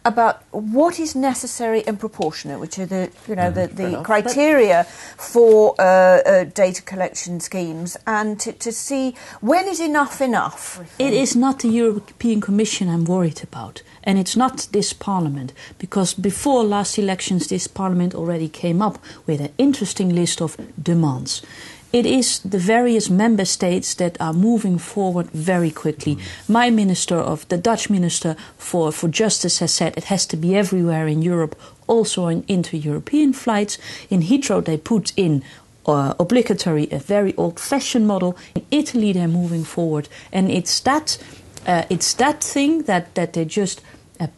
about what is necessary and proportionate, which are the the criteria for data collection schemes, and to see when is enough. It is not the European Commission I'm worried about, and it's not this Parliament, because before last elections this Parliament already came up with an interesting list of demands. It is the various member states that are moving forward very quickly. My minister, the Dutch minister for justice, has said it has to be everywhere in Europe, also in inter-European flights. In Heathrow they put in obligatory, a very old-fashioned model. In Italy they're moving forward, and it's that thing that they just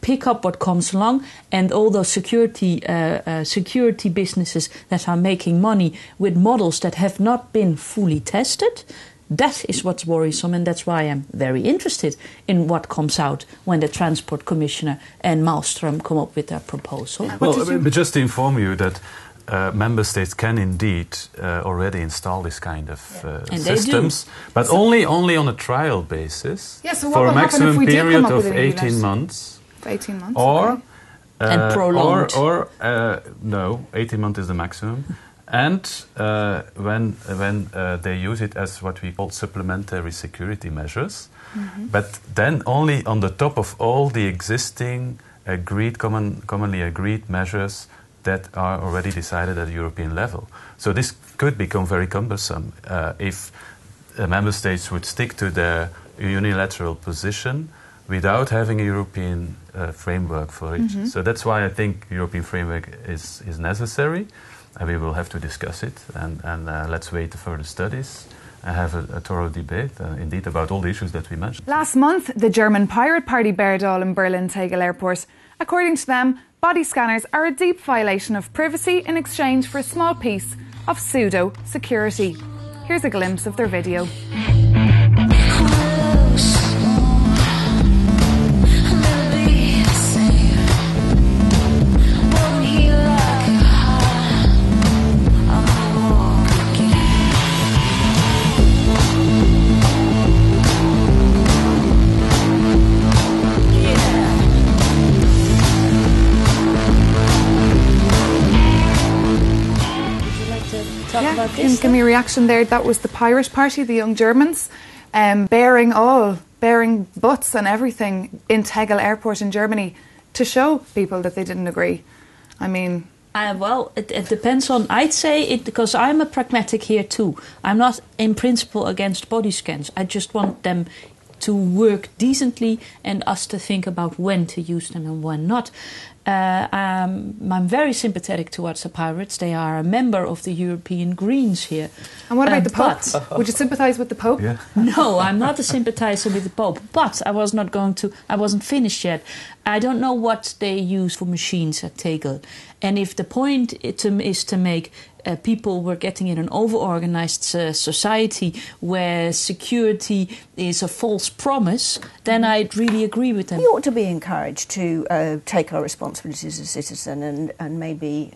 pick up what comes along, and all those security businesses that are making money with models that have not been fully tested. That is what's worrisome, and that's why I'm very interested in what comes out when the Transport Commissioner and Malmström come up with their proposal. Well, but just to inform you that member states can indeed already install this kind of systems, but only on a trial basis for a maximum period of 18 months. 18 months, or and prolonged. No, 18 months is the maximum. And when they use it as what we call supplementary security measures, but then only on the top of all the existing commonly agreed measures that are already decided at the European level. So this could become very cumbersome if member states would stick to their unilateral position without having a European framework for it. So that's why I think European framework is necessary, and we will have to discuss it, and let's wait for further studies and have a thorough debate, indeed, about all the issues that we mentioned. Last month, the German Pirate Party bared all in Berlin-Tegel Airport. According to them, body scanners are a deep violation of privacy in exchange for a small piece of pseudo-security. Here's a glimpse of their video. Give me a reaction there. That was the Pirate Party, the young Germans, bearing butts and everything in Tegel Airport in Germany to show people that they didn't agree. I mean... well, it depends on... I'd say it because I'm a pragmatic here too. I'm not in principle against body scans. I just want them to work decently and us to think about when to use them and when not. I'm very sympathetic towards the pirates. They are a member of the European Greens here. And what about the Pope? Would you sympathise with the Pope? Yeah. No, I'm not a sympathiser with the Pope. But I wasn't finished yet. I don't know what they use for machines at Tegel. And if the point is to make people were getting in an over-organised society where security is a false promise, then I'd really agree with them. We ought to be encouraged to take our responsibilities as a citizen and maybe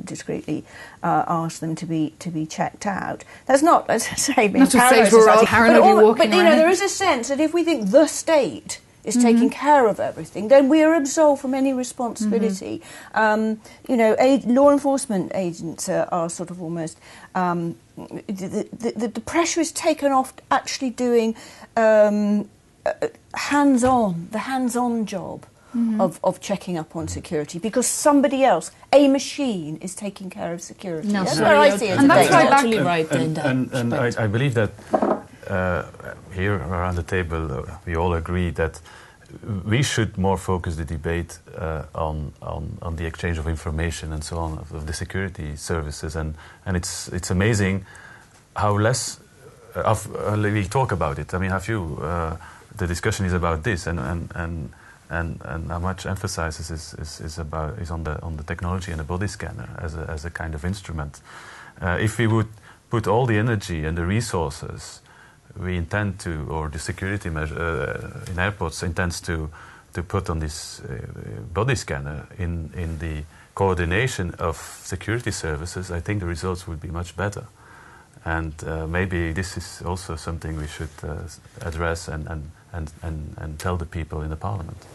discreetly ask them to be checked out. That's not, as I say, being not to say we're all paranoidly walking around. But there is a sense that if we think the state is taking care of everything, then we are absolved from any responsibility. Law enforcement agents are sort of almost... the pressure is taken off actually doing hands-on job of checking up on security, because somebody else, a machine, is taking care of security. No, that's where I see it. And that's totally right. And I believe that here around the table we all agree that we should more focus the debate on the exchange of information and so on of the security services, and it's amazing how less we talk about it. I mean, the discussion is about this, and how much emphasis is on the technology and the body scanner as a kind of instrument. If we would put all the energy and the resources we intend to, or the security measure in airports intends to put on this body scanner in the coordination of security services, I think the results would be much better. And maybe this is also something we should address and tell the people in the Parliament.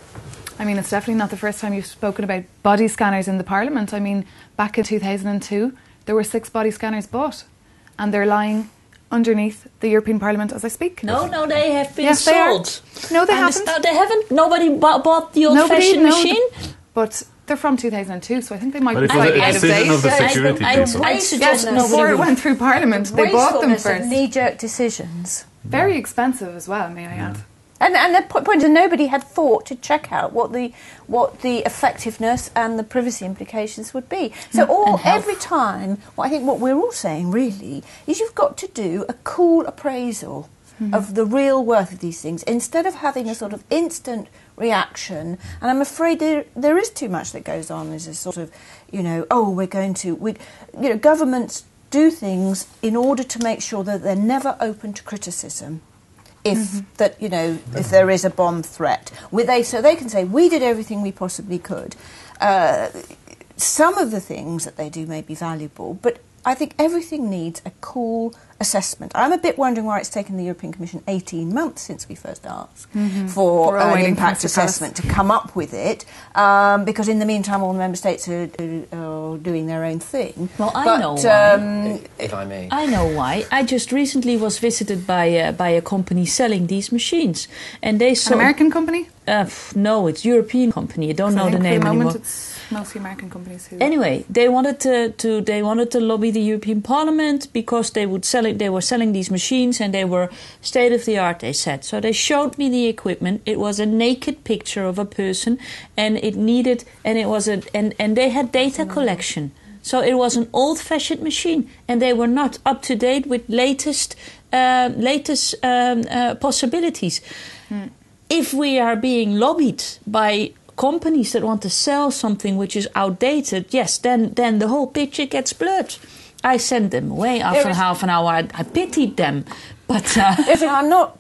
I mean, it's definitely not the first time you've spoken about body scanners in the Parliament. I mean, back in 2002, there were 6 body scanners bought, and they're lying underneath the European Parliament as I speak. No, they have been Yes, they sold. No, they haven't. They haven't. Nobody bought the old-fashioned machine. But they're from 2002, so I think they might But be it was slightly a out of decision date. of the security people. I suggest Yes, before it went through Parliament, they bought them Wastefulness first. of knee-jerk decisions. Very expensive as well, may I add. And the point is, nobody had thought to check out what the effectiveness and the privacy implications would be. So every time, I think what we're all saying really is you've got to do a cool appraisal of the real worth of these things instead of having a sort of instant reaction. And I'm afraid there is too much that goes on as a sort of, governments do things in order to make sure that they're never open to criticism. If there is a bomb threat, so they can say we did everything we possibly could. Some of the things that they do may be valuable, but I think everything needs a cool assessment. I'm a bit wondering why it's taken the European Commission 18 months since we first asked for an impact assessment to come up with it, because in the meantime all the member states are doing their own thing. Well, I know why. If I may. I know why. I just recently was visited by a company selling these machines, and they sold... An American company? No, it's a European company. I don't know the name anymore. It's mostly American companies who... Anyway, they wanted to lobby the European Parliament because they were selling these machines and they were state of the art, they said. So they showed me the equipment. It was a naked picture of a person, and they had data collection. So it was an old-fashioned machine, and they were not up to date with latest possibilities. If we are being lobbied by companies that want to sell something which is outdated, yes, then the whole picture gets blurred. I sent them away after half an hour. I pitied them. But I'm not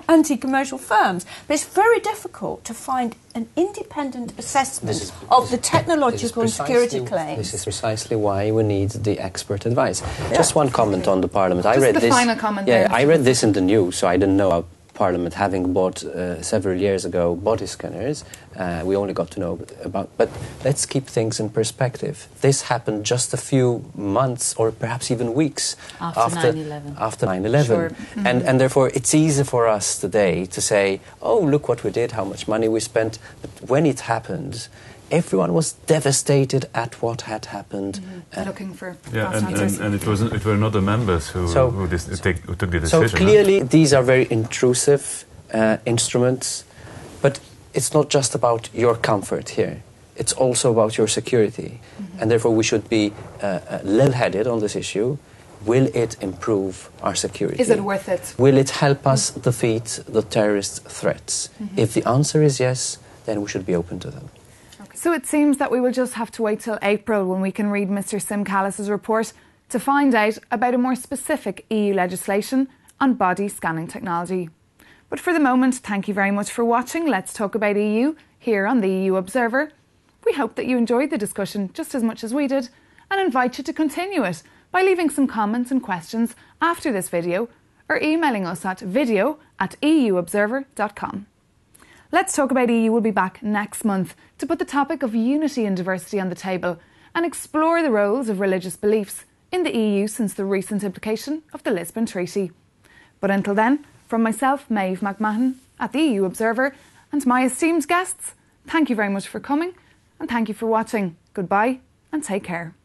anti-commercial firms, but it's very difficult to find an independent assessment of the technological and security claims. This is precisely why we need the expert advice. Just one comment on the Parliament. Final comment. Yeah, I read this in the news, so I didn't know about Parliament having bought several years ago body scanners. We only got to know about... But let's keep things in perspective. This happened just a few months or perhaps even weeks after 9/11. After 9/11. Sure. And therefore it's easy for us today to say, oh, look what we did, how much money we spent. But when it happened, everyone was devastated at what had happened. Looking for and it were not the members who took the decision. So clearly these are very intrusive instruments, but it's not just about your comfort here. It's also about your security. And therefore we should be level-headed on this issue. Will it improve our security? Is it worth it? Will it help us defeat the terrorist threats? If the answer is yes, then we should be open to them. So it seems that we will just have to wait till April when we can read Mr. Simcallis's report to find out about a more specific EU legislation on body scanning technology. But for the moment, thank you very much for watching Let's Talk About EU here on the EUobserver. We hope that you enjoyed the discussion just as much as we did and invite you to continue it by leaving some comments and questions after this video or emailing us at video@euobserver.com. Let's Talk About EU will be back next month to put the topic of unity and diversity on the table and explore the roles of religious beliefs in the EU since the recent implication of the Lisbon Treaty. But until then, from myself, Maeve McMahon, at the EUobserver, and my esteemed guests, thank you very much for coming and thank you for watching. Goodbye and take care.